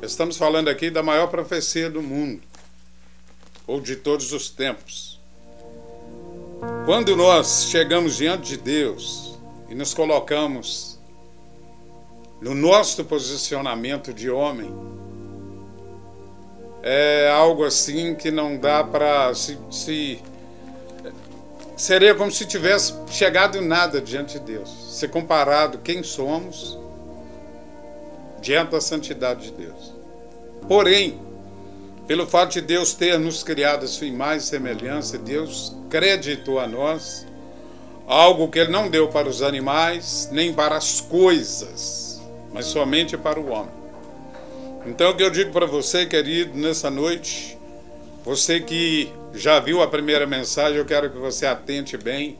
Estamos falando aqui da maior profecia do mundo, ou de todos os tempos. Quando nós chegamos diante de Deus e nos colocamos no nosso posicionamento de homem, é algo assim que não dá para seria como se tivesse chegado nada diante de Deus, se comparado quem somos diante da santidade de Deus. Porém, pelo fato de Deus ter nos criado a sua imagem e semelhança, Deus creditou a nós algo que Ele não deu para os animais, nem para as coisas, mas somente para o homem. Então, o que eu digo para você, querido, nessa noite, você que já viu a primeira mensagem, eu quero que você atente bem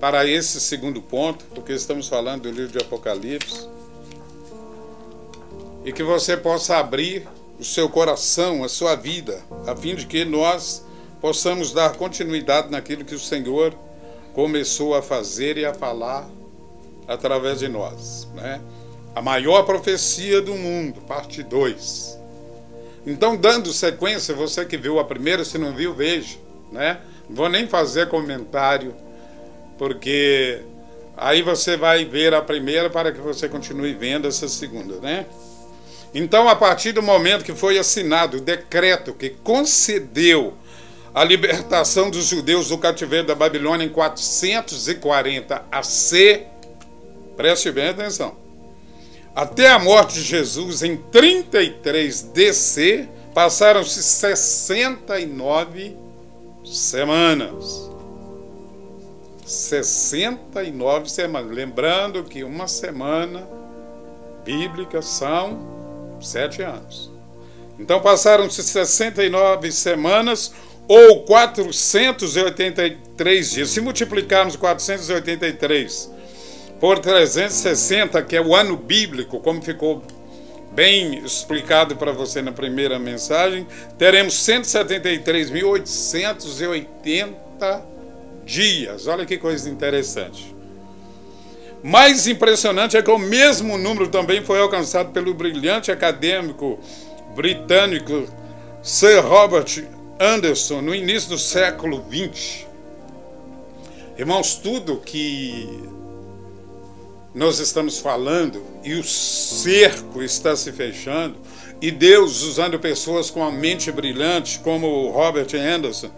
para esse segundo ponto, porque estamos falando do livro de Apocalipse, e que você possa abrir o seu coração, a sua vida, a fim de que nós possamos dar continuidade naquilo que o Senhor começou a fazer e a falar através de nós, né? A maior profecia do mundo, parte 2. Então, dando sequência, você que viu a primeira, se não viu, veja, né? Não vou nem fazer comentário, porque aí você vai ver a primeira para que você continue vendo essa segunda, né? Então, a partir do momento que foi assinado o decreto que concedeu a libertação dos judeus do cativeiro da Babilônia em 440 AC, preste bem atenção, até a morte de Jesus em 33 DC, passaram-se 69 semanas. 69 semanas. Lembrando que uma semana bíblica são 7 anos. Então passaram-se 69 semanas ou 483 dias. Se multiplicarmos 483 por 360, que é o ano bíblico, como ficou bem explicado para você na primeira mensagem, teremos 173.880 dias. Olha que coisa interessante. Mais impressionante é que o mesmo número também foi alcançado pelo brilhante acadêmico britânico Sir Robert Anderson no início do século XX. Irmãos, tudo que nós estamos falando e o cerco está se fechando, e Deus usando pessoas com a mente brilhante, como Robert Anderson,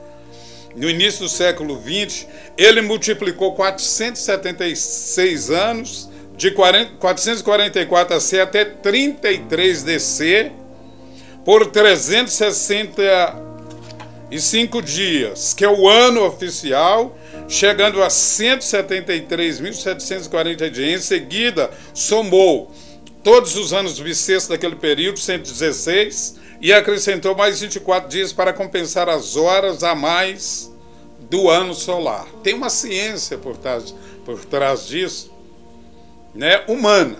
no início do século XX, ele multiplicou 476 anos, de 444 AC até 33 DC, por 365 dias, que é o ano oficial, chegando a 173.740 dias. Em seguida, somou todos os anos bissextos daquele período, 116, e acrescentou mais 24 dias para compensar as horas a mais do ano solar. Tem uma ciência por trás disso, né? Humana,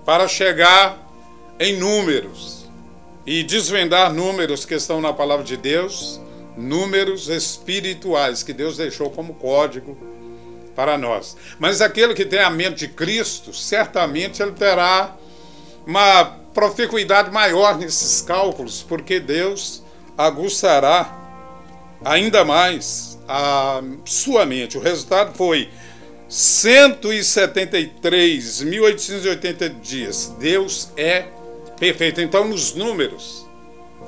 para chegar em números e desvendar números que estão na palavra de Deus, números espirituais que Deus deixou como código para nós. Mas aquele que tem a mente de Cristo, certamente ele terá uma proficuidade maior nesses cálculos, porque Deus aguçará ainda mais a sua mente. O resultado foi 173.880 dias. Deus é perfeito. Então, nos números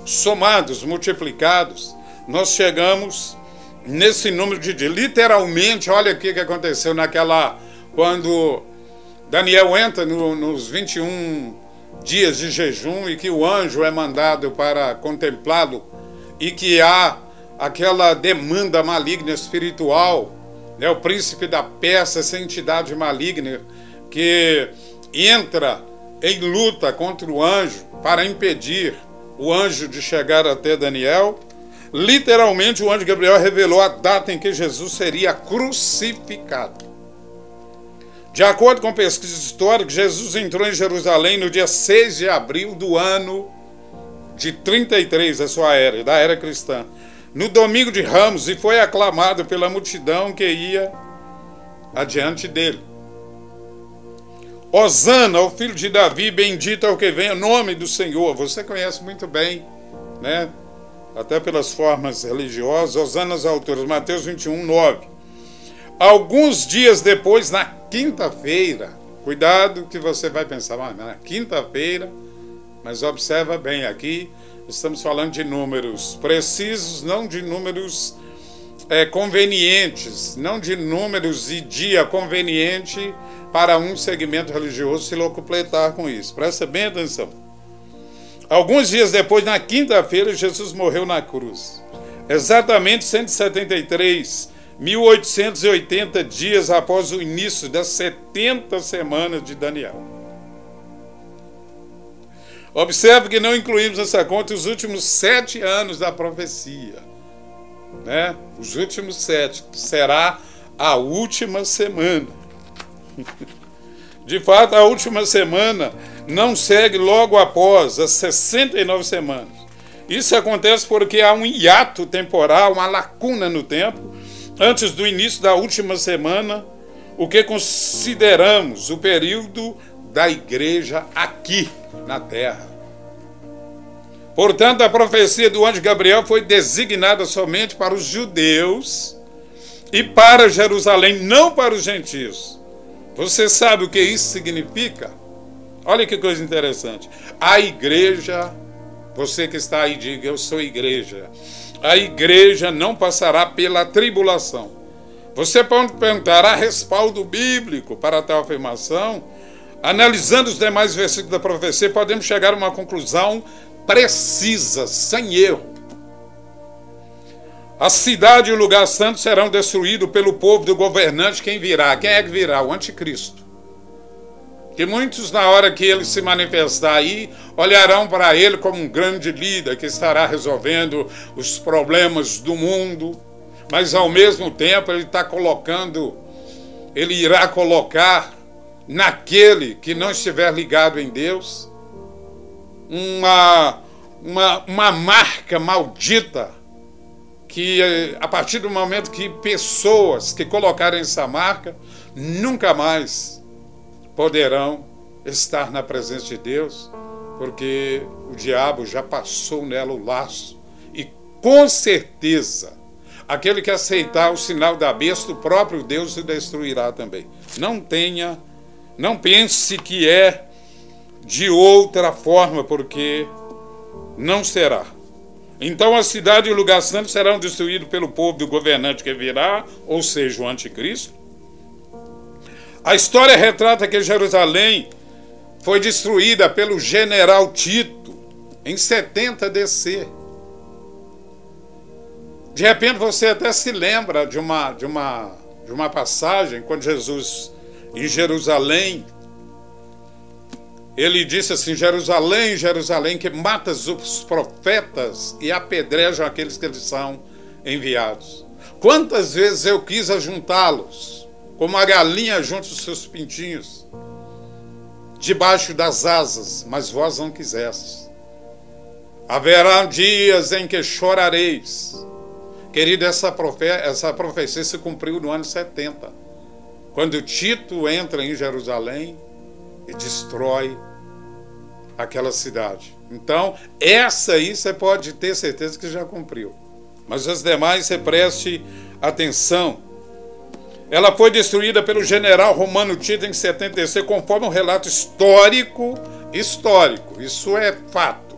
somados, multiplicados, nós chegamos nesse número de dias. Literalmente, olha o que aconteceu quando Daniel entra nos 21 dias de jejum e que o anjo é mandado para contemplá-lo e que há aquela demanda maligna espiritual, né? O príncipe da Pérsia, essa entidade maligna que entra em luta contra o anjo para impedir o anjo de chegar até Daniel. Literalmente, o anjo Gabriel revelou a data em que Jesus seria crucificado. De acordo com pesquisas históricas, Jesus entrou em Jerusalém no dia 6 de abril do ano de 33 da sua era, da era cristã, no domingo de Ramos, e foi aclamado pela multidão que ia adiante dele. Hosana, o filho de Davi, bendito é o que vem, em nome do Senhor. Você conhece muito bem, né? Até pelas formas religiosas. Hosana aos autores, Mateus 21, 9. Alguns dias depois, na quinta-feira, cuidado que você vai pensar, na quinta-feira, mas observa bem aqui, estamos falando de números precisos, não de números convenientes, não de números e dia conveniente para um segmento religioso se locupletar com isso. Presta bem atenção. Alguns dias depois, na quinta-feira, Jesus morreu na cruz. Exatamente 1880 dias após o início das 70 semanas de Daniel. Observe que não incluímos nessa conta os últimos 7 anos da profecia, né? Os últimos 7, que será a última semana. De fato, a última semana não segue logo após as 69 semanas. Isso acontece porque há um hiato temporal, uma lacuna no tempo, antes do início da última semana, o que consideramos o período da igreja aqui na terra. Portanto, a profecia do anjo Gabriel foi designada somente para os judeus e para Jerusalém, não para os gentios. Você sabe o que isso significa? Olha que coisa interessante. A igreja, você que está aí, diga, eu sou igreja. A igreja não passará pela tribulação. Você pode perguntar, há respaldo bíblico para tal afirmação? Analisando os demais versículos da profecia, podemos chegar a uma conclusão precisa, sem erro. A cidade e o lugar santo serão destruídos pelo povo do governante. Quem virá? Quem é que virá? O anticristo. Que muitos, na hora que ele se manifestar aí, olharão para ele como um grande líder que estará resolvendo os problemas do mundo, mas ao mesmo tempo ele irá colocar naquele que não estiver ligado em Deus uma marca maldita, que a partir do momento que pessoas que colocarem essa marca nunca mais poderão estar na presença de Deus, porque o diabo já passou nela o laço, e com certeza aquele que aceitar o sinal da besta, o próprio Deus o destruirá também. Não pense que é de outra forma, porque não será. Então a cidade e o lugar santo serão destruídos pelo povo do governante que virá, ou seja, o anticristo. A história retrata que Jerusalém foi destruída pelo general Tito em 70 DC. De repente você até se lembra de uma passagem, quando Jesus, em Jerusalém, ele disse assim: Jerusalém, Jerusalém, que matas os profetas e apedrejam aqueles que eles são enviados. Quantas vezes eu quis ajuntá-los, como a galinha junta os seus pintinhos, debaixo das asas, mas vós não quisestes. Haverá dias em que chorareis. Querido, essa profecia se cumpriu no ano 70, quando Tito entra em Jerusalém e destrói aquela cidade. Então, essa aí você pode ter certeza que já cumpriu. Mas as demais, você preste atenção. Ela foi destruída pelo general romano Tito em 76, conforme um relato histórico. Isso é fato.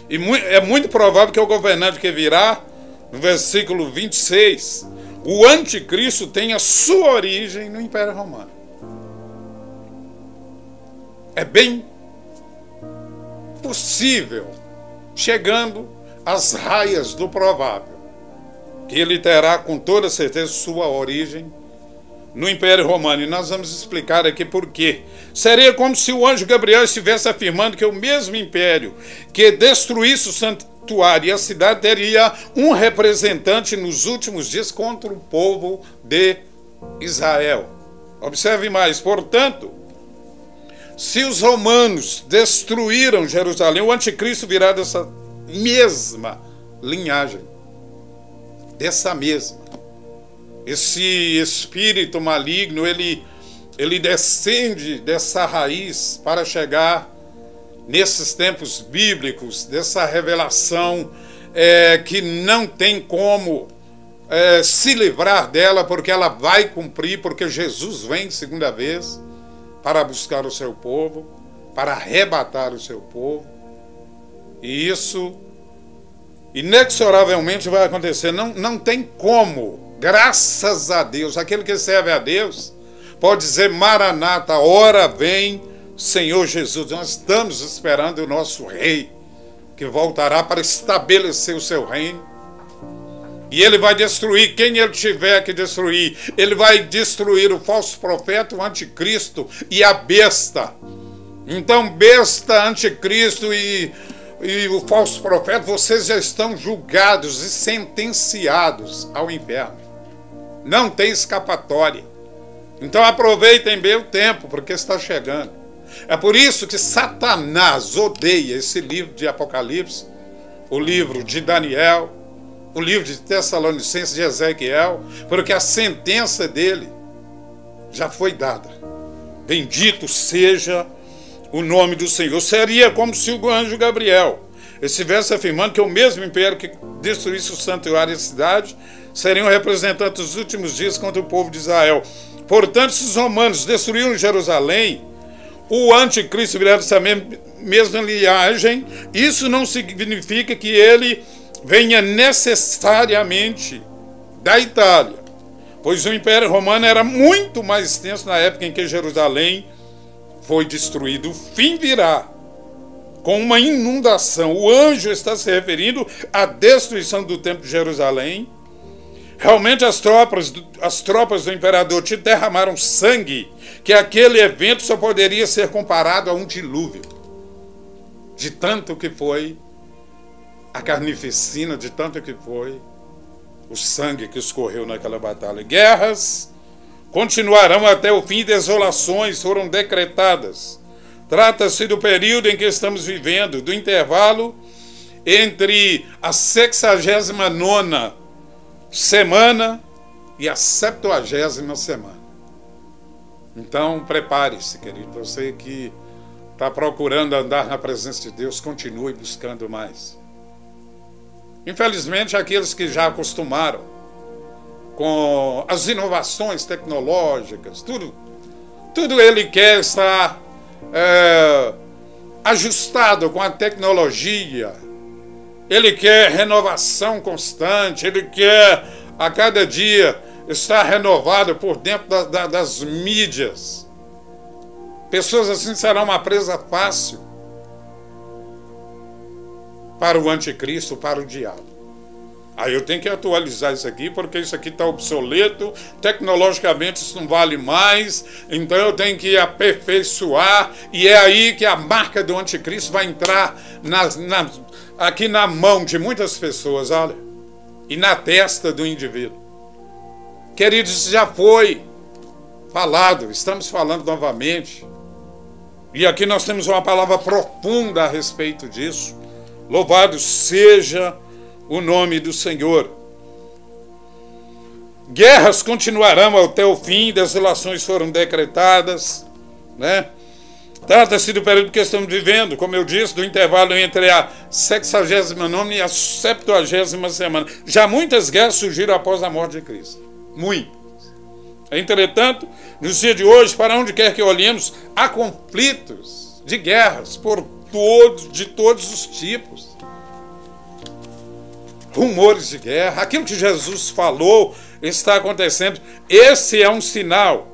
E é muito provável que o governante que virá, no versículo 26, o anticristo tenha sua origem no Império Romano. É bem possível, chegando às raias do provável, que ele terá com toda certeza sua origem no Império Romano. E nós vamos explicar aqui por quê. Seria como se o anjo Gabriel estivesse afirmando que o mesmo império que destruísse o santuário e a cidade teria um representante nos últimos dias contra o povo de Israel. Observe mais, portanto, se os romanos destruíram Jerusalém, o anticristo virá dessa mesma linhagem, dessa mesma. Esse espírito maligno, ele ele descende dessa raiz para chegar nesses tempos bíblicos, dessa revelação que não tem como se livrar dela, porque ela vai cumprir, porque Jesus vem segunda vez para buscar o seu povo, para arrebatar o seu povo. E isso inexoravelmente vai acontecer. Não tem como, graças a Deus. Aquele que serve a Deus pode dizer: Maranata, hora vem, Senhor Jesus. Nós estamos esperando o nosso rei, que voltará para estabelecer o seu reino. E ele vai destruir quem ele tiver que destruir. Ele vai destruir o falso profeta, o anticristo e a besta. Então, besta, anticristo e o falso profeta, vocês já estão julgados e sentenciados ao inferno. Não tem escapatória. Então aproveitem bem o tempo, porque está chegando. É por isso que Satanás odeia esse livro de Apocalipse, o livro de Daniel, o livro de Tessalonicenses, de Ezequiel, porque a sentença dele já foi dada. Bendito seja o nome do Senhor. Seria como se o anjo Gabriel estivesse afirmando que o mesmo império que destruísse o santuário e a cidade seriam representantes dos últimos dias contra o povo de Israel. Portanto, se os romanos destruíram Jerusalém, o anticristo virá dessa mesma linhagem. Isso não significa que ele venha necessariamente da Itália, pois o Império Romano era muito mais extenso na época em que Jerusalém foi destruído. O fim virá com uma inundação. O anjo está se referindo à destruição do templo de Jerusalém. Realmente as tropas do imperador Tito derramaram sangue, que aquele evento só poderia ser comparado a um dilúvio, de tanto que foi a carnificina, de tanto que foi o sangue que escorreu naquela batalha. Guerras continuarão até o fim, desolações foram decretadas. Trata-se do período em que estamos vivendo, do intervalo entre a 69ª semana e a 70ª semana. Então, prepare-se, querido. Você que está procurando andar na presença de Deus, continue buscando mais. Infelizmente, aqueles que já acostumaram com as inovações tecnológicas, tudo ele quer estar ajustado com a tecnologia. Ele quer renovação constante, ele quer a cada dia estar renovado por dentro das mídias. Pessoas assim serão uma presa fácil para o anticristo, para o diabo. Aí eu tenho que atualizar isso aqui, porque isso aqui está obsoleto, tecnologicamente isso não vale mais, então eu tenho que aperfeiçoar, e é aí que a marca do anticristo vai entrar aqui na mão de muitas pessoas, olha, e na testa do indivíduo. Queridos, isso já foi falado, estamos falando novamente, e aqui nós temos uma palavra profunda a respeito disso. Louvado seja o nome do Senhor. Guerras continuarão até o fim, desolações foram decretadas, né? Trata-se do período que estamos vivendo, como eu disse, do intervalo entre a 69ª e a 70ª semana. Já muitas guerras surgiram após a morte de Cristo. Muitas. Entretanto, nos dias de hoje, para onde quer que olhemos, há conflitos de guerras de todos os tipos. Rumores de guerra. Aquilo que Jesus falou está acontecendo. Esse é um sinal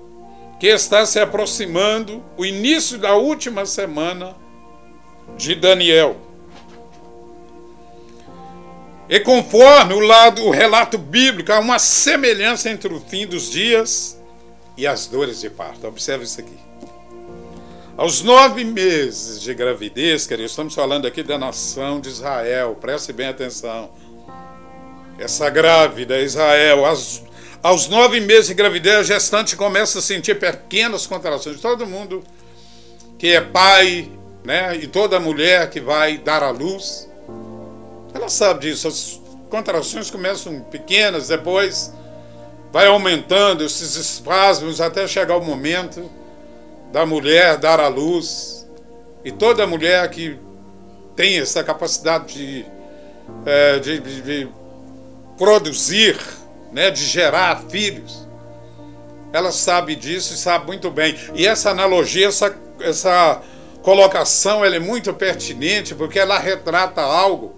que está se aproximando o início da última semana de Daniel. E conforme o relato bíblico, há uma semelhança entre o fim dos dias e as dores de parto. Observe isso aqui. Aos 9 meses de gravidez, queridos, estamos falando aqui da nação de Israel, preste bem atenção. Essa grávida, Israel, aos 9 meses de gravidez, a gestante começa a sentir pequenas contrações. Todo mundo que é pai, né, e toda mulher que vai dar à luz, ela sabe disso. As contrações começam pequenas, depois vai aumentando esses espasmos até chegar o momento da mulher dar à luz. E toda mulher que tem essa capacidade de produzir, né, de gerar filhos, ela sabe disso e sabe muito bem. E essa analogia, essa colocação, ela é muito pertinente, porque ela retrata algo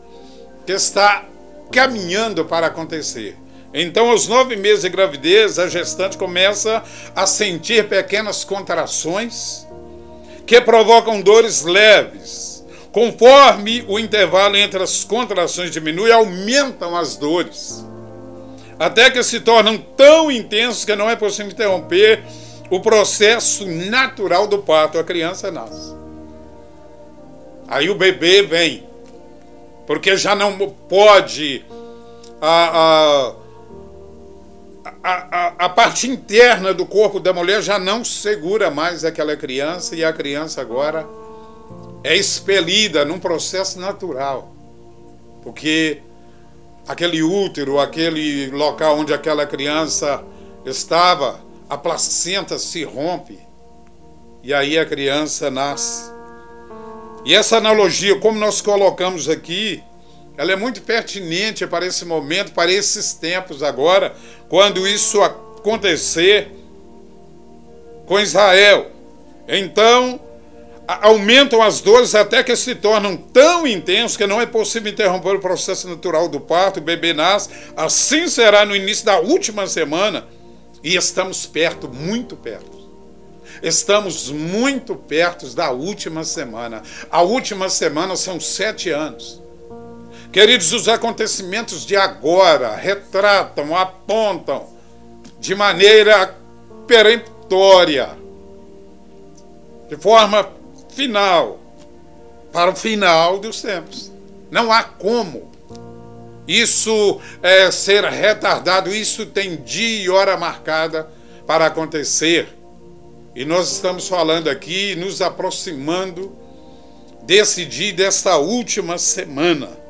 que está caminhando para acontecer. Então, aos 9 meses de gravidez, a gestante começa a sentir pequenas contrações que provocam dores leves. Conforme o intervalo entre as contrações diminui, aumentam as dores, até que se tornam tão intensos que não é possível interromper o processo natural do parto. A criança nasce. Aí o bebê vem, porque já não pode... A parte interna do corpo da mulher já não segura mais aquela criança, e a criança agora é expelida num processo natural, porque aquele útero, aquele local onde aquela criança estava, a placenta se rompe e aí a criança nasce. E essa analogia, como nós colocamos aqui, ela é muito pertinente para esse momento, para esses tempos agora, quando isso acontecer com Israel. Então, aumentam as dores até que se tornam tão intensos que não é possível interromper o processo natural do parto. O bebê nasce. Assim será no início da última semana. E estamos perto, muito perto. Estamos muito perto da última semana. A última semana são 7 anos. Queridos, os acontecimentos de agora retratam, apontam de maneira peremptória, de forma final, para o final dos tempos. Não há como isso ser retardado. Isso tem dia e hora marcada para acontecer. E nós estamos falando aqui, nos aproximando desse dia, desta última semana.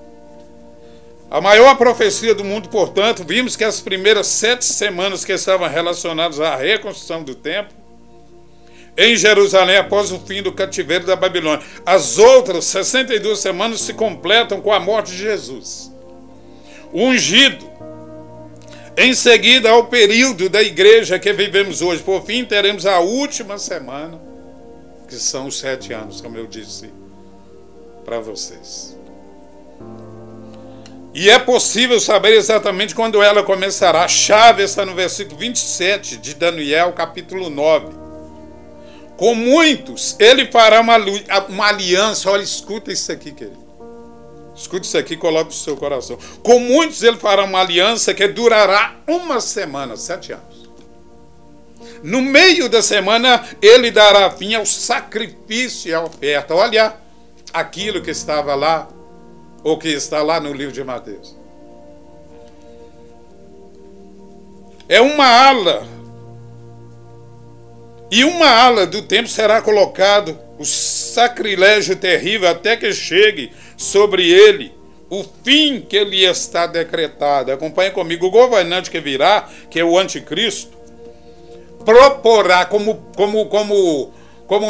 A maior profecia do mundo, portanto, vimos que as primeiras 7 semanas que estavam relacionadas à reconstrução do templo em Jerusalém após o fim do cativeiro da Babilônia. As outras 62 semanas se completam com a morte de Jesus, o ungido. Em seguida, ao período da igreja que vivemos hoje. Por fim, teremos a última semana, que são os 7 anos, como eu disse para vocês. E é possível saber exatamente quando ela começará. A chave está no versículo 27 de Daniel, capítulo 9. Com muitos, ele fará uma aliança. Olha, escuta isso aqui, querido. Escute isso aqui e coloque no seu coração. Com muitos ele fará uma aliança que durará 1 semana, 7 anos. No meio da semana, ele dará fim ao sacrifício e à oferta. Olha aquilo que estava lá, ou que está lá no livro de Mateus. É uma ala. E uma ala do templo será colocado o sacrilégio terrível até que chegue sobre ele o fim que lhe está decretado. Acompanhe comigo. O governante que virá, que é o anticristo, proporá como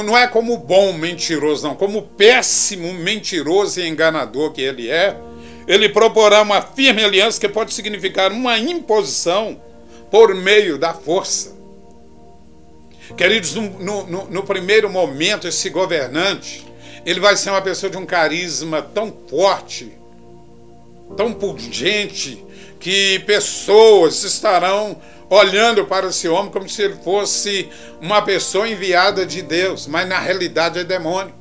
não é como bom mentiroso, não, como péssimo mentiroso e enganador que ele é, ele proporá uma firme aliança que pode significar uma imposição por meio da força. Queridos, no primeiro momento, esse governante, ele vai ser uma pessoa de um carisma tão forte, tão pungente, que pessoas estarão olhando para esse homem como se ele fosse uma pessoa enviada de Deus, mas na realidade é demônio.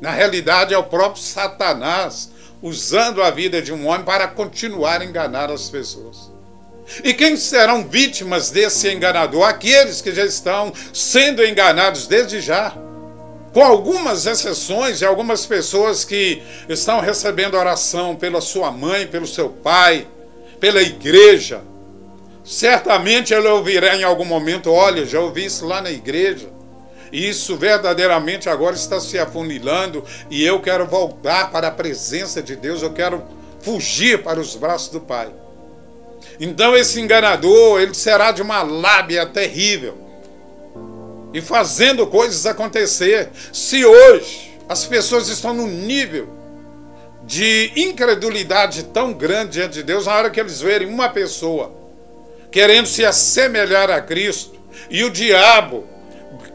Na realidade é o próprio Satanás usando a vida de um homem para continuar a enganar as pessoas. E quem serão vítimas desse enganador? Aqueles que já estão sendo enganados desde já. Com algumas exceções, e algumas pessoas que estão recebendo oração pela sua mãe, pelo seu pai, pela igreja. Certamente ele ouvirá em algum momento: olha, já ouvi isso lá na igreja. E isso verdadeiramente agora está se afunilando e eu quero voltar para a presença de Deus, eu quero fugir para os braços do Pai. Então esse enganador, ele será de uma lábia terrível e fazendo coisas acontecer. Se hoje as pessoas estão num nível de incredulidade tão grande diante de Deus, na hora que eles verem uma pessoa querendo se assemelhar a Cristo e o diabo,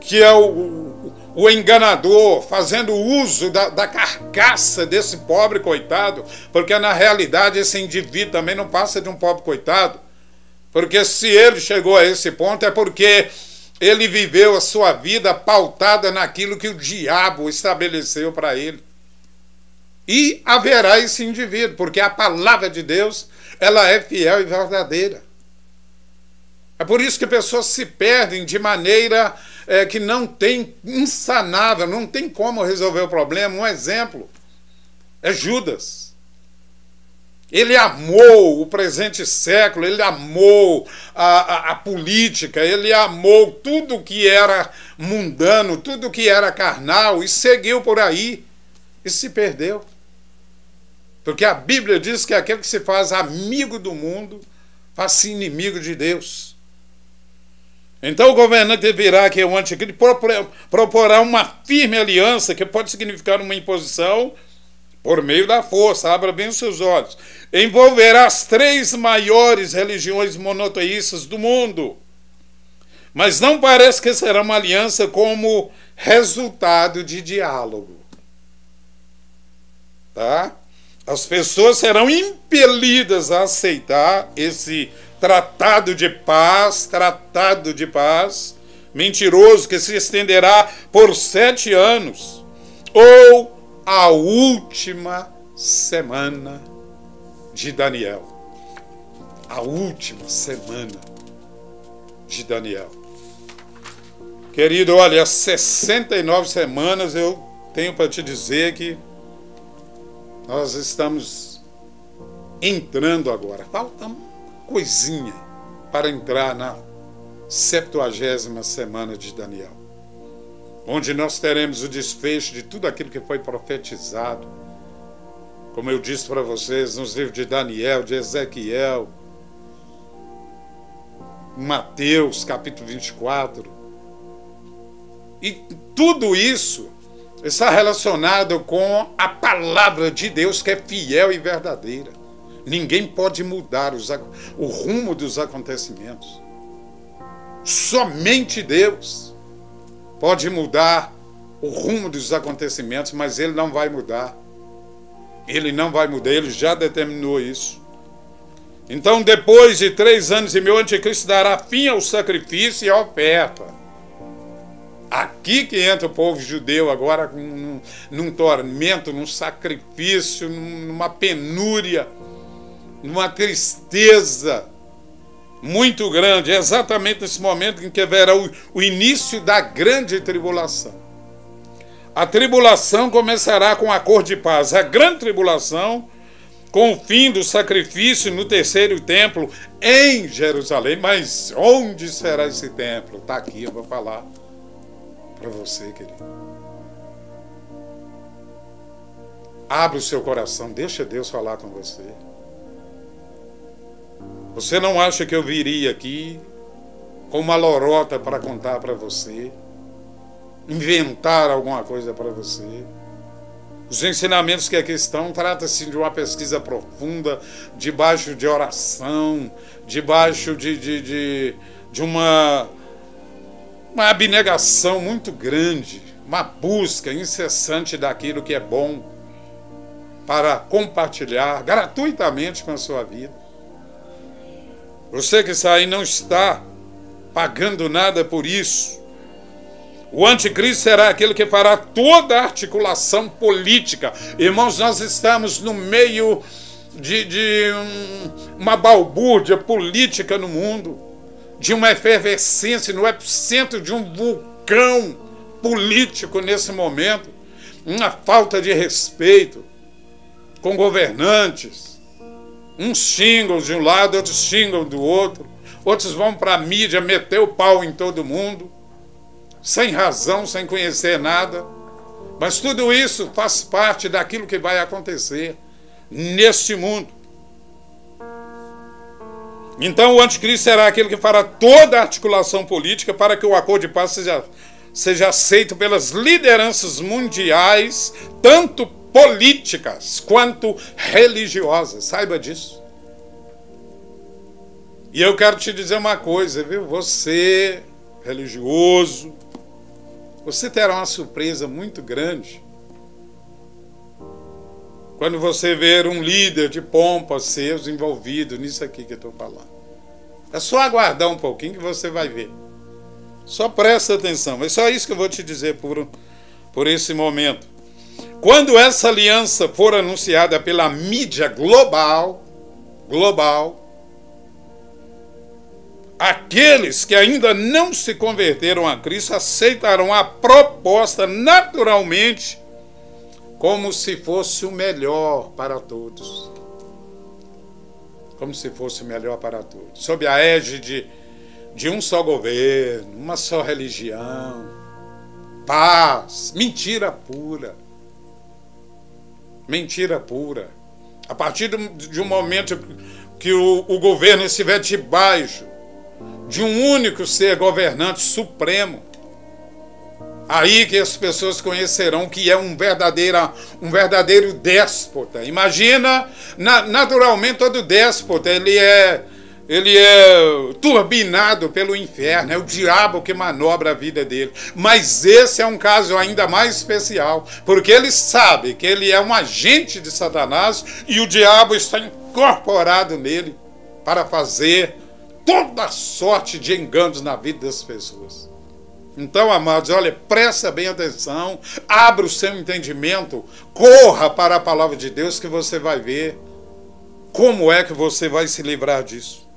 que é o enganador, fazendo uso da carcaça desse pobre coitado, porque na realidade esse indivíduo também não passa de um pobre coitado, porque se ele chegou a esse ponto é porque ele viveu a sua vida pautada naquilo que o diabo estabeleceu para ele. E haverá esse indivíduo, porque a palavra de Deus, ela é fiel e verdadeira. É por isso que pessoas se perdem de maneira que não tem insanável, não tem como resolver o problema. Um exemplo é Judas. Ele amou o presente século, ele amou a política, ele amou tudo que era mundano, tudo que era carnal, e seguiu por aí e se perdeu. Porque a Bíblia diz que aquele que se faz amigo do mundo faz-se inimigo de Deus. Então o governante virá, que é o anticristo, proporá uma firme aliança, que pode significar uma imposição por meio da força. Abra bem os seus olhos. Envolverá as 3 maiores religiões monoteístas do mundo. Mas não parece que será uma aliança como resultado de diálogo. Tá? As pessoas serão impelidas a aceitar esse tratado de paz, mentiroso, que se estenderá por 7 anos, ou a última semana de Daniel. A última semana de Daniel. Querido, olha, 69 semanas eu tenho para te dizer que nós estamos entrando agora. Falta uma coisinha para entrar na 70ª semana de Daniel, onde nós teremos o desfecho de tudo aquilo que foi profetizado, como eu disse para vocês, nos livros de Daniel, de Ezequiel, Mateus, capítulo 24. E tudo isso está relacionado com a palavra de Deus, que é fiel e verdadeira. Ninguém pode mudar o rumo dos acontecimentos. Somente Deus pode mudar o rumo dos acontecimentos, mas Ele não vai mudar. Ele não vai mudar, Ele já determinou isso. Então, depois de 3 anos e meio, o anticristo dará fim ao sacrifício e à oferta. Aqui que entra o povo judeu agora num tormento, num sacrifício, numa penúria, numa tristeza muito grande. É exatamente nesse momento em que haverá o início da grande tribulação. A tribulação começará com a cor de paz. A grande tribulação com o fim do sacrifício no 3º templo em Jerusalém. Mas onde será esse templo? Está aqui, eu vou falar para você, querido. Abre o seu coração, deixa Deus falar com você. Você não acha que eu viria aqui com uma lorota para contar para você, inventar alguma coisa para você? Os ensinamentos que aqui estão trata-se de uma pesquisa profunda, debaixo de oração, debaixo de uma abnegação muito grande, uma busca incessante daquilo que é bom para compartilhar gratuitamente com a sua vida. Você que está aí não está pagando nada por isso. O anticristo será aquele que fará toda a articulação política. Irmãos, nós estamos no meio de uma balbúrdia política no mundo, de uma efervescência, no epicentro de um vulcão político nesse momento, uma falta de respeito com governantes. Uns xingam de um lado, outros xingam do outro, outros vão para a mídia meter o pau em todo mundo, sem razão, sem conhecer nada. Mas tudo isso faz parte daquilo que vai acontecer neste mundo. Então o anticristo será aquele que fará toda a articulação política para que o acordo de paz seja aceito pelas lideranças mundiais, tanto políticas quanto religiosas. Saiba disso. E eu quero te dizer uma coisa, viu? Você, religioso, você terá uma surpresa muito grande quando você ver um líder de pompa seus envolvido nisso aqui que eu estou falando. É só aguardar um pouquinho que você vai ver. Só presta atenção. É só isso que eu vou te dizer por esse momento. Quando essa aliança for anunciada pela mídia global, aqueles que ainda não se converteram a Cristo aceitarão a proposta naturalmente, como se fosse o melhor para todos. Como se fosse o melhor para todos. Sob a égide de um só governo, uma só religião, paz, mentira pura. Mentira pura. A partir de um momento que o governo estiver debaixo de um único ser governante supremo, aí que as pessoas conhecerão que é um verdadeiro déspota. Imagina, naturalmente todo déspota, ele é turbinado pelo inferno, é o diabo que manobra a vida dele. Mas esse é um caso ainda mais especial, porque ele sabe que ele é um agente de Satanás e o diabo está incorporado nele para fazer toda sorte de enganos na vida das pessoas. Então, amados, olha, presta bem atenção, abra o seu entendimento, corra para a palavra de Deus que você vai ver como é que você vai se livrar disso.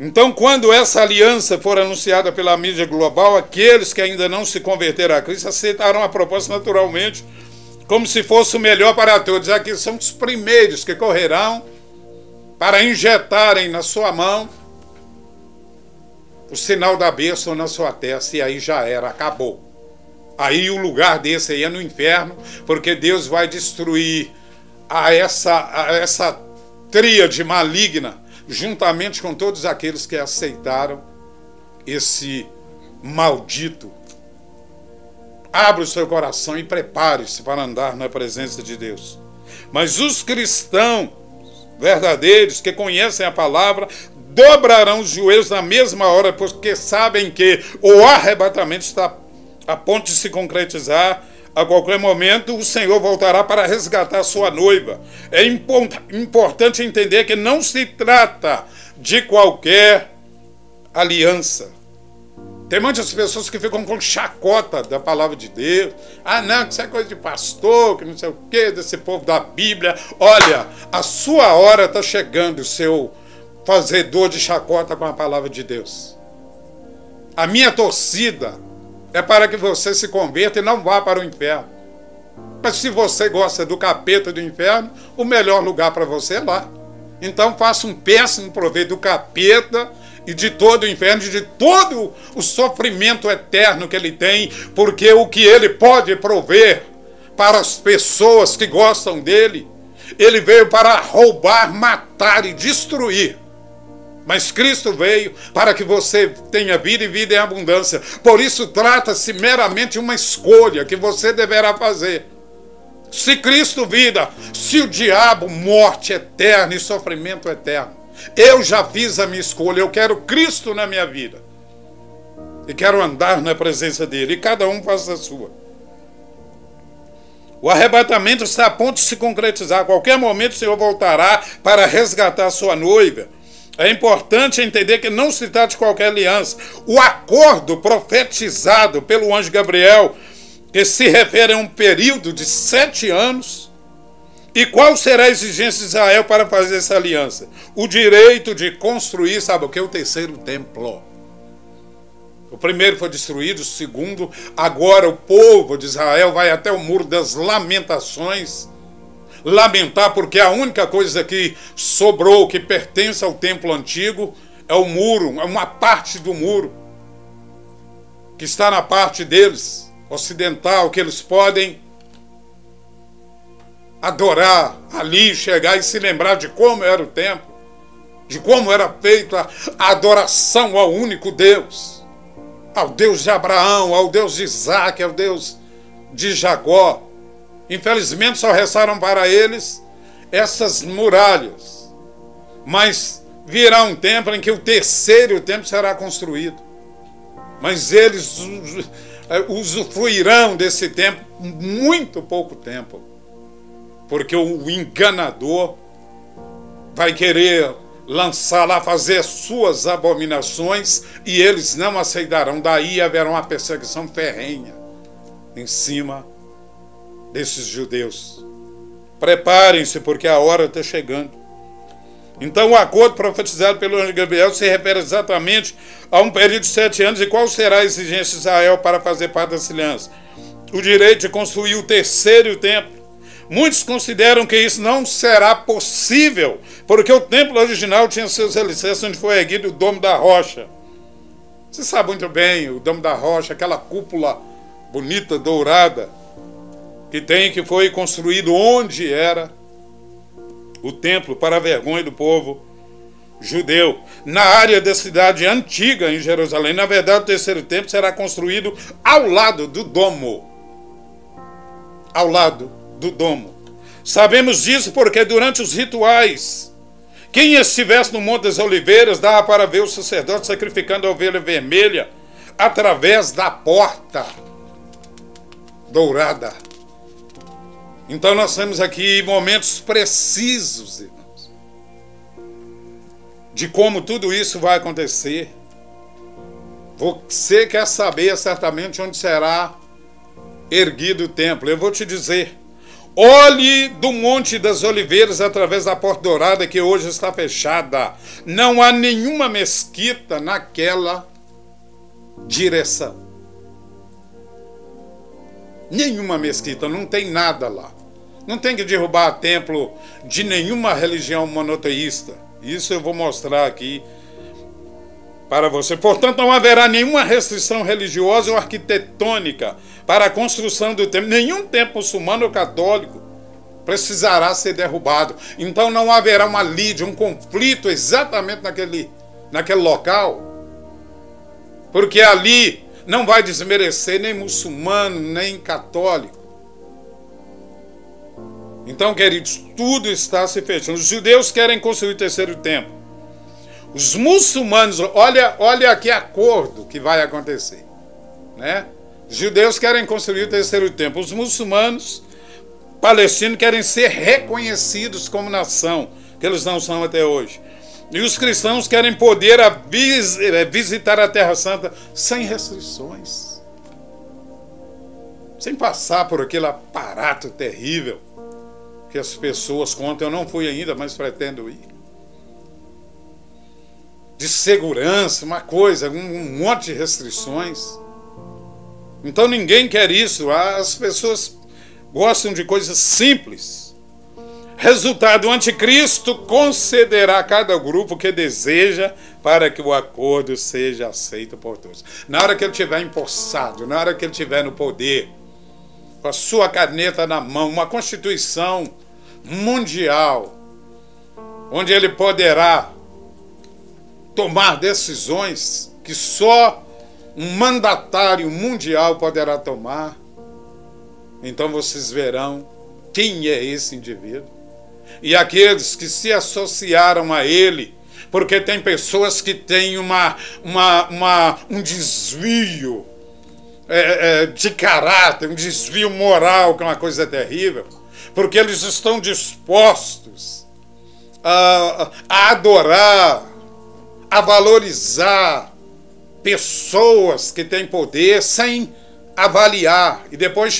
Então, quando essa aliança for anunciada pela mídia global, aqueles que ainda não se converteram a Cristo aceitarão a proposta naturalmente, como se fosse o melhor para todos. Aqui são os primeiros que correrão para injetarem na sua mão o sinal da bênção na sua testa, e aí já era, acabou. Aí o lugar desse aí é no inferno, porque Deus vai destruir essa tríade maligna, juntamente com todos aqueles que aceitaram esse maldito. Abra o seu coração e prepare-se para andar na presença de Deus. Mas os cristãos verdadeiros que conhecem a palavra dobrarão os joelhos na mesma hora, porque sabem que o arrebatamento está a ponto de se concretizar. A qualquer momento o Senhor voltará para resgatar sua noiva. É importante entender que não se trata de qualquer aliança. Tem muitas pessoas que ficam com chacota da palavra de Deus. Ah, não, que isso é coisa de pastor, que não sei o quê, desse povo da Bíblia. Olha, a sua hora está chegando, seu fazedor de chacota com a palavra de Deus. A minha torcida é para que você se converta e não vá para o inferno. Mas se você gosta do capeta do inferno, o melhor lugar para você é lá. Então faça um péssimo proveito do capeta e de todo o inferno, de todo o sofrimento eterno que ele tem, porque o que ele pode prover para as pessoas que gostam dele, ele veio para roubar, matar e destruir. Mas Cristo veio para que você tenha vida e vida em abundância. Por isso trata-se meramente de uma escolha que você deverá fazer. Se Cristo vida, se o diabo morte eterna e sofrimento eterno. Eu já fiz a minha escolha, eu quero Cristo na minha vida. E quero andar na presença dele, e cada um faça a sua. O arrebatamento está a ponto de se concretizar. A qualquer momento o Senhor voltará para resgatar a sua noiva. É importante entender que não se trata de qualquer aliança. O acordo profetizado pelo anjo Gabriel, que se refere a um período de 7 anos. E qual será a exigência de Israel para fazer essa aliança? O direito de construir, sabe o que? O terceiro templo. O primeiro foi destruído, o segundo. Agora o povo de Israel vai até o Muro das Lamentações lamentar, porque a única coisa que sobrou, que pertence ao templo antigo, é o muro, é uma parte do muro que está na parte deles, ocidental, que eles podem adorar ali, chegar e se lembrar de como era o templo. de como era feita a adoração ao único Deus, ao Deus de Abraão, ao Deus de Isaac, ao Deus de Jacó. Infelizmente só restaram para eles essas muralhas, mas virá um tempo em que o terceiro templo será construído, mas eles usufruirão desse tempo muito pouco tempo, porque o enganador vai querer lançar lá, fazer suas abominações, e eles não aceitarão. Daí haverá uma perseguição ferrenha em cima desses judeus. Preparem-se, porque a hora está chegando. Então o acordo profetizado pelo anjo Gabriel se refere exatamente a um período de 7 anos. E qual será a exigência de Israel para fazer parte dessa aliança? O direito de construir o terceiro templo. Muitos consideram que isso não será possível, porque o templo original tinha seus alicerces onde foi erguido o Domo da Rocha. Você sabe muito bem, o Domo da Rocha, aquela cúpula bonita, dourada, que foi construído onde era o templo, para a vergonha do povo judeu, na área da cidade antiga em Jerusalém. Na verdade, o terceiro templo será construído ao lado do domo. Ao lado do domo. Sabemos disso porque durante os rituais, quem estivesse no Monte das Oliveiras dava para ver o sacerdote sacrificando a ovelha vermelha através da porta dourada. Então nós temos aqui momentos precisos, irmãos, de como tudo isso vai acontecer. Você quer saber certamente onde será erguido o templo. Eu vou te dizer. Olhe do Monte das Oliveiras através da porta dourada que hoje está fechada. Não há nenhuma mesquita naquela direção. Nenhuma mesquita, não tem nada lá. Não tem que derrubar templo de nenhuma religião monoteísta. Isso eu vou mostrar aqui para você. Portanto, não haverá nenhuma restrição religiosa ou arquitetônica para a construção do templo. Nenhum templo muçulmano ou católico precisará ser derrubado. Então não haverá uma lide, um conflito exatamente naquele local. Porque ali não vai desmerecer nem muçulmano, nem católico. Então, queridos, tudo está se fechando. Os judeus querem construir o terceiro templo. Os muçulmanos, olha que acordo que vai acontecer, né? Os judeus querem construir o terceiro templo. Os muçulmanos palestinos querem ser reconhecidos como nação, que eles não são até hoje. E os cristãos querem poder visitar a Terra Santa sem restrições, sem passar por aquele aparato terrível que as pessoas contam. Eu não fui ainda, mas pretendo ir. De segurança, uma coisa, um monte de restrições. Então ninguém quer isso. As pessoas gostam de coisas simples. Resultado, o anticristo concederá a cada grupo que deseja para que o acordo seja aceito por todos. Na hora que ele estiver empossado, na hora que ele estiver no poder, com a sua caneta na mão, uma constituição mundial, onde ele poderá tomar decisões que só um mandatário mundial poderá tomar. Então vocês verão quem é esse indivíduo. E aqueles que se associaram a ele, porque tem pessoas que têm um desvio de caráter, um desvio moral, que é uma coisa terrível, porque eles estão dispostos a adorar, a valorizar pessoas que têm poder sem avaliar. E depois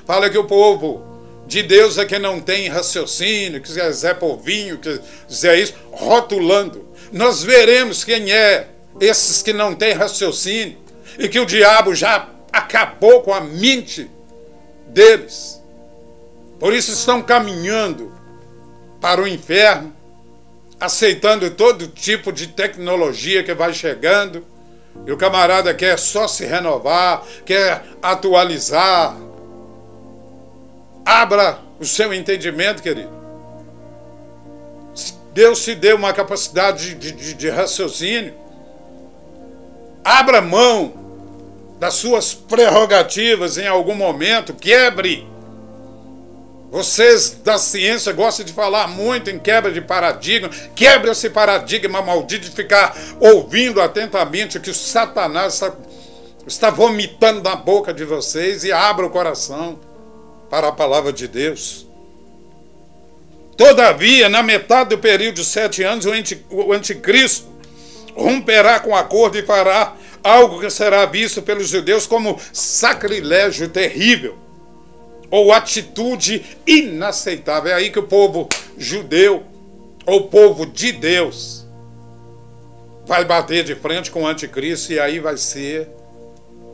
fala que o povo de Deus é que não tem raciocínio, que é povinho, que é isso, rotulando. Nós veremos quem é esses que não têm raciocínio e que o diabo já acabou com a mente deles. Por isso estão caminhando para o inferno, aceitando todo tipo de tecnologia que vai chegando, e o camarada quer só se renovar, quer atualizar. Abra o seu entendimento, querido. Deus te deu uma capacidade de raciocínio. Abra mão das suas prerrogativas em algum momento, quebre. Vocês da ciência gostam de falar muito em quebra de paradigma. Quebre esse paradigma maldito de ficar ouvindo atentamente o que o Satanás está vomitando na boca de vocês, e abra o coração para a palavra de Deus. Todavia, na metade do período de 7 anos, o anticristo romperá com acordo e fará algo que será visto pelos judeus como sacrilégio terrível, ou atitude inaceitável. É aí que o povo judeu, ou o povo de Deus, vai bater de frente com o anticristo, e aí vai ser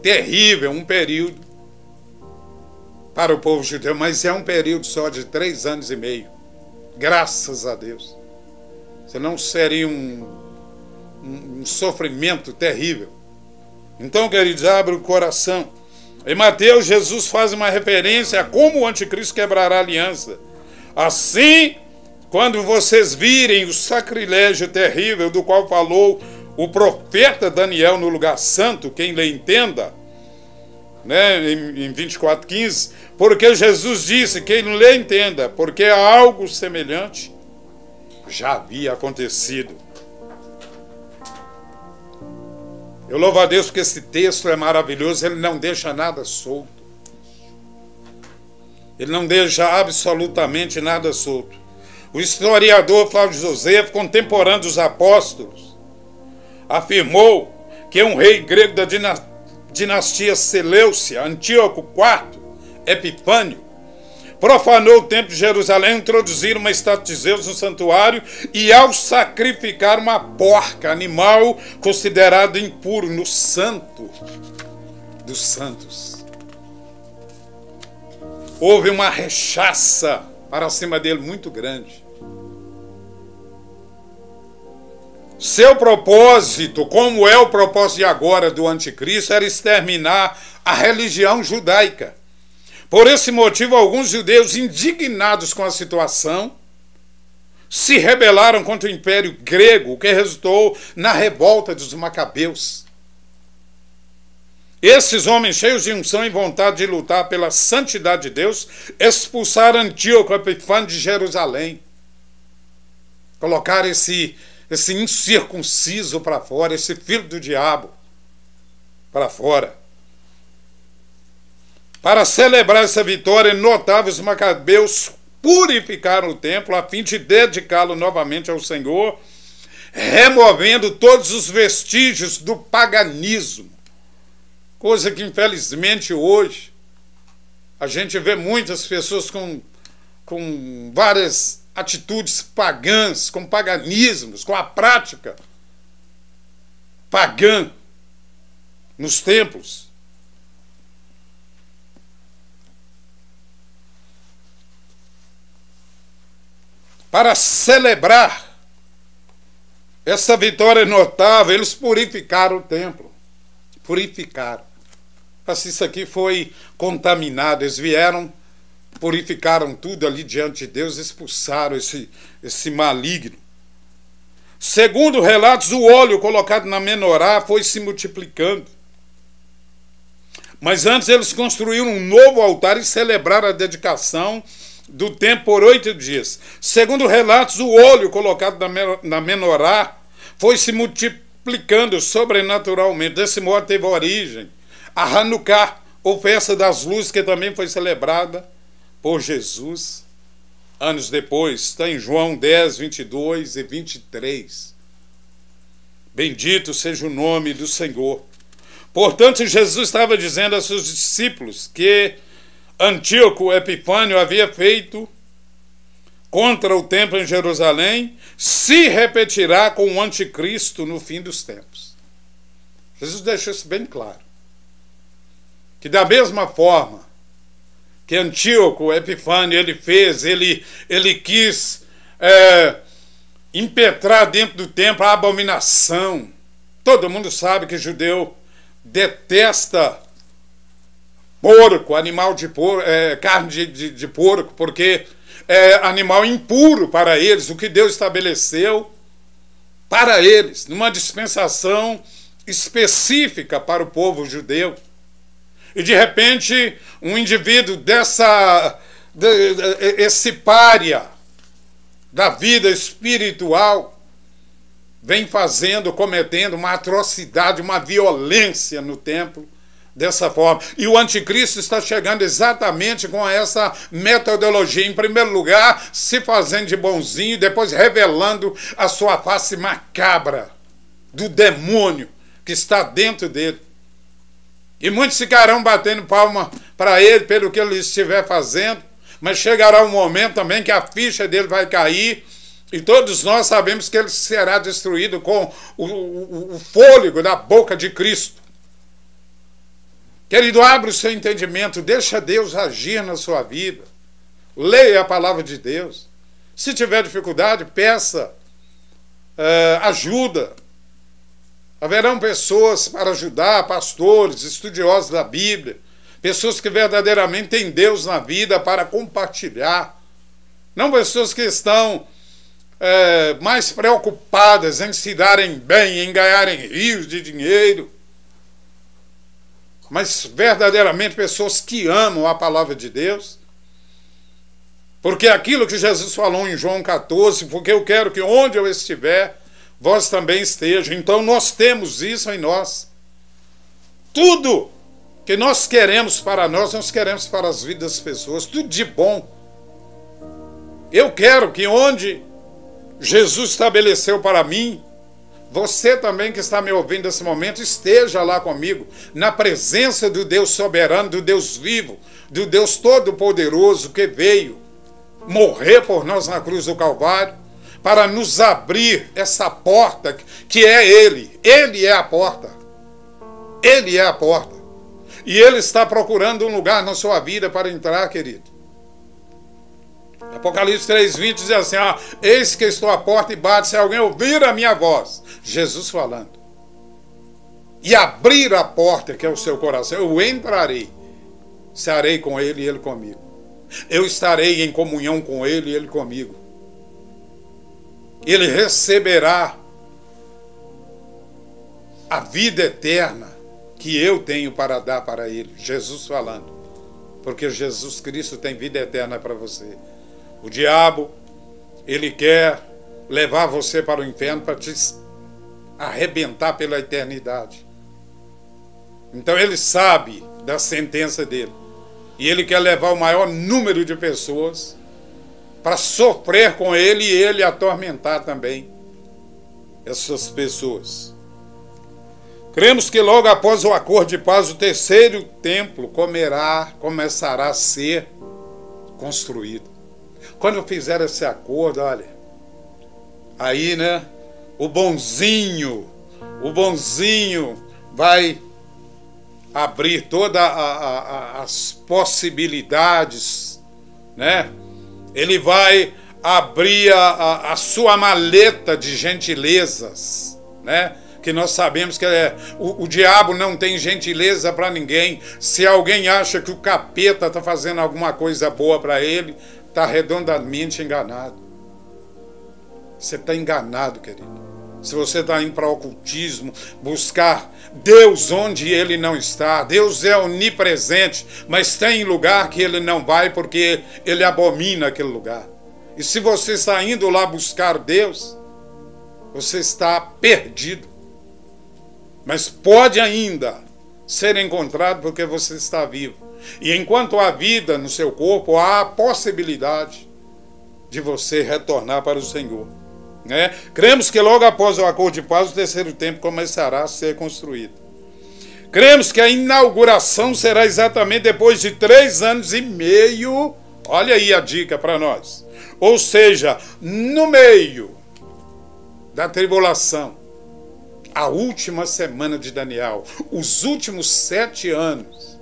terrível, um período para o povo judeu, mas é um período só de 3 anos e meio, graças a Deus. Senão seria um sofrimento terrível. Então, queridos, abra o coração. Em Mateus, Jesus faz uma referência a como o anticristo quebrará a aliança. Assim, quando vocês virem o sacrilégio terrível do qual falou o profeta Daniel no lugar santo, quem lhe entenda, né, em 24:15, porque Jesus disse, quem lhe entenda, porque algo semelhante já havia acontecido. Eu louvo a Deus porque esse texto é maravilhoso, ele não deixa nada solto. Ele não deixa absolutamente nada solto. O historiador Flávio Josefo, contemporâneo dos apóstolos, afirmou que um rei grego da dinastia Seleucia, Antíoco IV Epifânio, profanou o templo de Jerusalém, introduziram uma estátua de Zeus no santuário e, ao sacrificar uma porca, animal considerado impuro, no santo dos santos, houve uma rechaça para cima dele muito grande. Seu propósito, como é o propósito de agora do anticristo, era exterminar a religião judaica. Por esse motivo, alguns judeus, indignados com a situação, se rebelaram contra o Império Grego, o que resultou na revolta dos Macabeus. Esses homens, cheios de unção e vontade de lutar pela santidade de Deus, expulsaram Antíoco Epifânio de Jerusalém. Colocaram esse incircunciso para fora, esse filho do diabo para fora. Para celebrar essa vitória notável, os macabeus purificaram o templo a fim de dedicá-lo novamente ao Senhor, removendo todos os vestígios do paganismo. Coisa que, infelizmente, hoje a gente vê muitas pessoas com várias atitudes pagãs, com paganismos, com a prática pagã nos templos. Para celebrar essa vitória notável, eles purificaram o templo. Purificaram. Assim, isso aqui foi contaminado. Eles vieram, purificaram tudo ali diante de Deus, expulsaram esse maligno. Segundo relatos, o óleo colocado na menorá foi se multiplicando. Mas antes eles construíram um novo altar e celebraram a dedicação do templo por 8 dias. Segundo relatos, o óleo colocado na menorá foi se multiplicando sobrenaturalmente. Desse modo teve origem a Hanukkah, ou festa das luzes, que também foi celebrada por Jesus anos depois. Está em João 10, 22 e 23. Bendito seja o nome do Senhor. Portanto, Jesus estava dizendo a seus discípulos que Antíoco Epifânio havia feito contra o templo em Jerusalém se repetirá com o anticristo no fim dos tempos. Jesus deixou isso bem claro. Que da mesma forma que Antíoco Epifânio ele quis impetrar dentro do templo a abominação. Todo mundo sabe que judeu detesta porco, animal de porco, carne de porco, porque animal impuro para eles, o que Deus estabeleceu para eles, numa dispensação específica para o povo judeu. E de repente, um indivíduo esse pária da vida espiritual, vem cometendo uma atrocidade, uma violência no templo, dessa forma. E o anticristo está chegando exatamente com essa metodologia. Em primeiro lugar, se fazendo de bonzinho, depois revelando a sua face macabra do demônio que está dentro dele. E muitos ficarão batendo palma para ele pelo que ele estiver fazendo, mas chegará um momento também que a ficha dele vai cair e todos nós sabemos que ele será destruído com o fôlego da boca de Cristo. Querido, abre o seu entendimento, deixa Deus agir na sua vida. Leia a palavra de Deus. Se tiver dificuldade, peça ajuda. Haverão pessoas para ajudar, pastores, estudiosos da Bíblia, pessoas que verdadeiramente têm Deus na vida para compartilhar. Não pessoas que estão mais preocupadas em se darem bem, em ganharem rios de dinheiro, mas verdadeiramente pessoas que amam a palavra de Deus, porque aquilo que Jesus falou em João 14, porque eu quero que onde eu estiver, vós também estejam. Então nós temos isso em nós. Tudo que nós queremos para nós queremos para as vidas das pessoas, tudo de bom. Eu quero que onde Jesus estabeleceu para mim, você também que está me ouvindo nesse momento, esteja lá comigo, na presença do Deus soberano, do Deus vivo, do Deus todo-poderoso que veio morrer por nós na cruz do Calvário, para nos abrir essa porta que é Ele. Ele é a porta. Ele é a porta. E Ele está procurando um lugar na sua vida para entrar, querido. Apocalipse 3:20 diz assim, eis que estou à porta e bato, se alguém ouvir a minha voz, Jesus falando, e abrir a porta que é o seu coração, eu entrarei, estarei com ele e ele comigo. Eu estarei em comunhão com ele e ele comigo. Ele receberá a vida eterna que eu tenho para dar para ele. Jesus falando. Porque Jesus Cristo tem vida eterna para você. O diabo, ele quer levar você para o inferno para te arrebentar pela eternidade. Então ele sabe da sentença dele. E ele quer levar o maior número de pessoas para sofrer com ele e ele atormentar também essas pessoas. Cremos que logo após o acordo de paz, o terceiro templo começará a ser construído. Quando fizer esse acordo, olha, aí, o bonzinho vai abrir todas as possibilidades, Ele vai abrir a sua maleta de gentilezas, Que nós sabemos que o diabo não tem gentileza para ninguém. Se alguém acha que o capeta está fazendo alguma coisa boa para ele, está redondamente enganado. Você está enganado, querido. Se você está indo para o ocultismo, buscar Deus onde ele não está. Deus é onipresente, mas tem lugar que ele não vai porque ele abomina aquele lugar. E se você está indo lá buscar Deus, você está perdido. Mas pode ainda ser encontrado porque você está vivo. E enquanto há vida no seu corpo, há a possibilidade de você retornar para o Senhor. Cremos que logo após o acordo de paz, o terceiro templo começará a ser construído. Cremos que a inauguração será exatamente depois de 3 anos e meio. Olha aí a dica para nós. Ou seja, no meio da tribulação, a última semana de Daniel, os últimos 7 anos,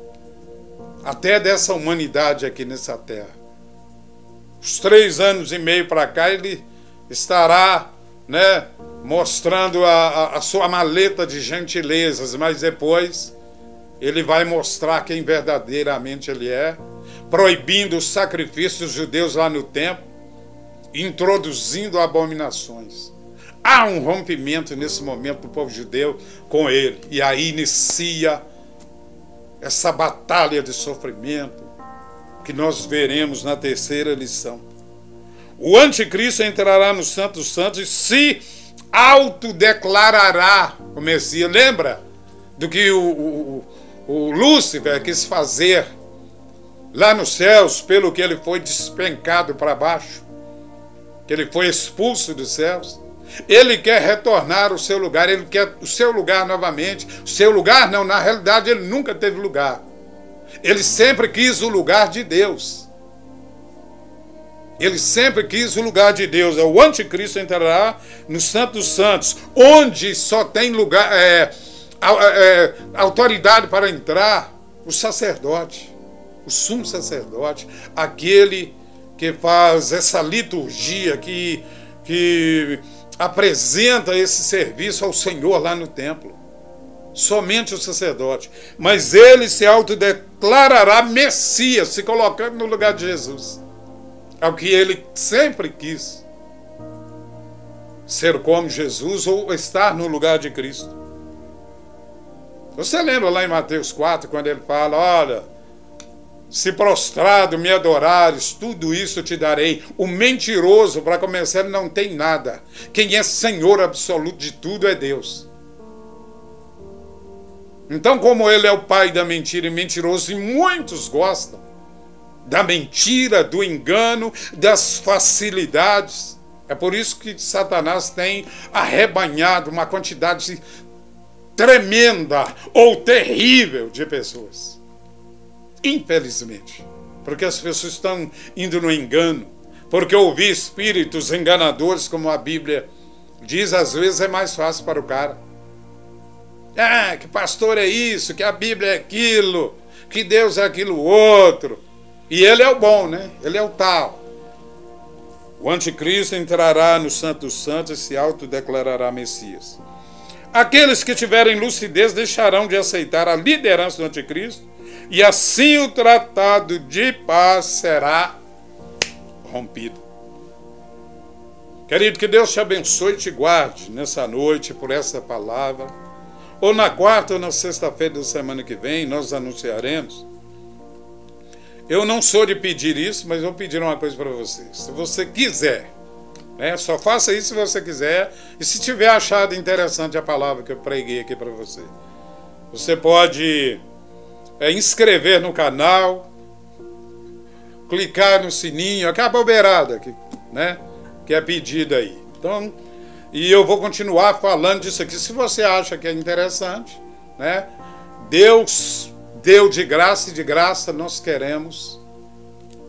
até dessa humanidade aqui nessa terra. Os 3 anos e meio para cá, ele estará, mostrando a sua maleta de gentilezas, mas depois ele vai mostrar quem verdadeiramente ele é, proibindo os sacrifícios judeus lá no templo, introduzindo abominações. Há um rompimento nesse momento do povo judeu com ele, e aí inicia essa batalha de sofrimento que nós veremos na terceira lição. O anticristo entrará no Santo dos Santos e se autodeclarará o Messias. Lembra do que o Lúcifer quis fazer lá nos céus, pelo que ele foi despencado para baixo, que ele foi expulso dos céus? Ele quer retornar ao seu lugar, ele quer o seu lugar novamente. O seu lugar não, na realidade ele nunca teve lugar. Ele sempre quis o lugar de Deus. Ele sempre quis o lugar de Deus. O anticristo entrará no Santo dos Santos, onde só tem lugar, autoridade para entrar o sacerdote, o sumo sacerdote, aquele que faz essa liturgia, que apresenta esse serviço ao Senhor lá no templo. Somente o sacerdote. Mas ele se autodeclarará Messias, se colocando no lugar de Jesus. É o que ele sempre quis. Ser como Jesus ou estar no lugar de Cristo. Você lembra lá em Mateus 4, quando ele fala, olha, se prostrado me adorares, tudo isso te darei. O mentiroso, para começar, ele não tem nada. Quem é Senhor absoluto de tudo é Deus. Então, como ele é o pai da mentira e mentiroso, e muitos gostam da mentira, do engano, das facilidades, é por isso que Satanás tem arrebanhado uma quantidade tremenda ou terrível de pessoas. Infelizmente, porque as pessoas estão indo no engano, porque ouvir espíritos enganadores, como a Bíblia diz, às vezes é mais fácil para o cara. Que pastor é isso, que a Bíblia é aquilo, que Deus é aquilo outro. E ele é o bom, né? Ele é o tal. O anticristo entrará no Santo dos Santos e se autodeclarará Messias. Aqueles que tiverem lucidez deixarão de aceitar a liderança do anticristo e assim o tratado de paz será rompido. Querido, que Deus te abençoe e te guarde nessa noite por essa palavra. Ou na quarta ou na sexta-feira da semana que vem, nós anunciaremos. Eu não sou de pedir isso, mas vou pedir uma coisa para você. Se você quiser, né, só faça isso se você quiser. E se tiver achado interessante a palavra que eu preguei aqui para você. Você pode inscrever no canal, clicar no sininho, aquela bobeirada que é pedida aí. Então, e eu vou continuar falando disso aqui. Se você acha que é interessante, né? Deus deu de graça e de graça nós queremos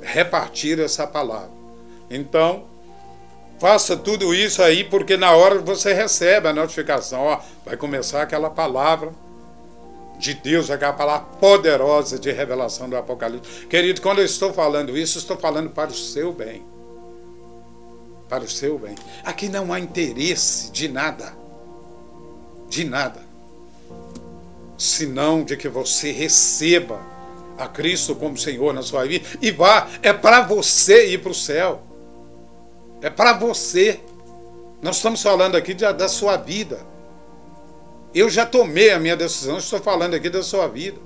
repartir essa palavra. Então, faça tudo isso aí, porque na hora você recebe a notificação, ó, vai começar aquela palavra de Deus, aquela palavra poderosa de revelação do Apocalipse. Querido, quando eu estou falando isso, estou falando para o seu bem. Para o seu bem. Aqui não há interesse de nada, senão de que você receba a Cristo como Senhor na sua vida e vá. É para você ir para o céu, é para você. Nós estamos falando aqui da sua vida. Eu já tomei a minha decisão, estou falando aqui da sua vida.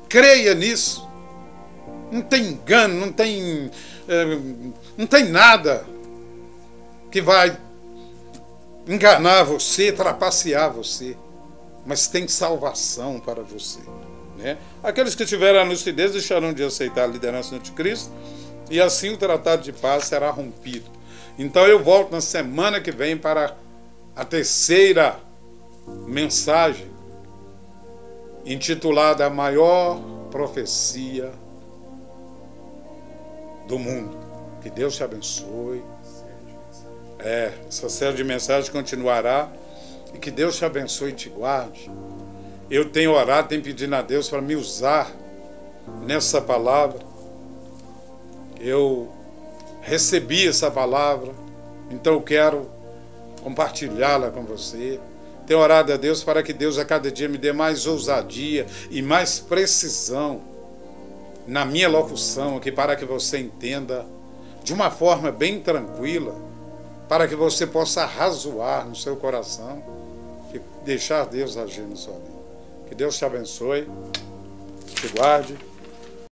Creia nisso. Não tem engano, não tem nada que vai enganar você, trapacear você. Mas tem salvação para você, né? Aqueles que tiverem a lucidez deixarão de aceitar a liderança do anticristo e assim o tratado de paz será rompido. Então eu volto na semana que vem para a terceira mensagem, intitulada A Maior Profecia do Mundo. Que Deus te abençoe. Essa série de mensagens continuará. E que Deus te abençoe e te guarde. Eu tenho orado, tenho pedido a Deus para me usar nessa palavra. Eu recebi essa palavra, então eu quero compartilhá-la com você. Tenho orado a Deus para que Deus a cada dia me dê mais ousadia e mais precisão na minha locução aqui, para que você entenda de uma forma bem tranquila, para que você possa razoar no seu coração e deixar Deus agir na sua vida. Que Deus te abençoe, te guarde.